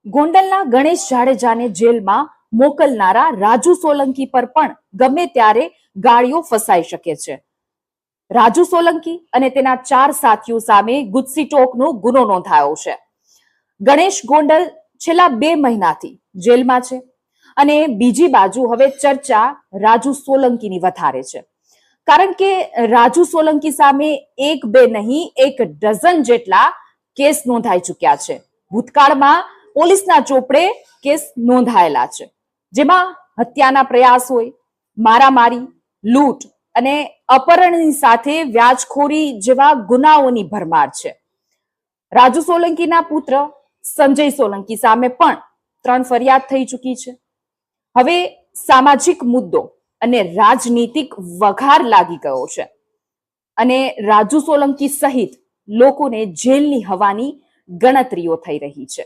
ગોંડલના ગણેશ જાડેજાને જેલમાં મોકલનારા રાજુ સોલંકી પર પણ ગમે ત્યારે ગાળીઓ ફસાઈ શકે છે. રાજુ સોલંકી અને તેના 4 સાથીઓ સામે ગુજસીટોકનો ગુનો નોંધાયો છે. ગણેશ ગોંડલ છેલ્લા 2 મહિનાથી જેલમાં છે અને બીજી બાજુ હવે ચર્ચા રાજુ સોલંકીની વધારે છે. કારણ કે રાજુ સોલંકી સામે 1-2 નહીં 1 ડઝન જેટલા કેસ નોંધાઈ ચૂક્યા છે. ભૂતકાળમાં પોલીસના ચોપડે કેસ નોંધાયેલા છે, જેમાં હત્યાના પ્રયાસ હોય, મારામારી, લૂંટ અને અપહરણની સાથે વ્યાજખોરી જેવા ગુનાઓની ભરમાર છે. રાજુ સોલંકીના પુત્ર સંજય સોલંકી સામે પણ 3 ફરિયાદ થઈ ચૂકી છે. હવે સામાજિક મુદ્દો અને રાજનીતિક વઘાર લાગી ગયો છે અને રાજુ સોલંકી સહિત લોકોને જેલની હવાની ગણતરીઓ થઈ રહી છે.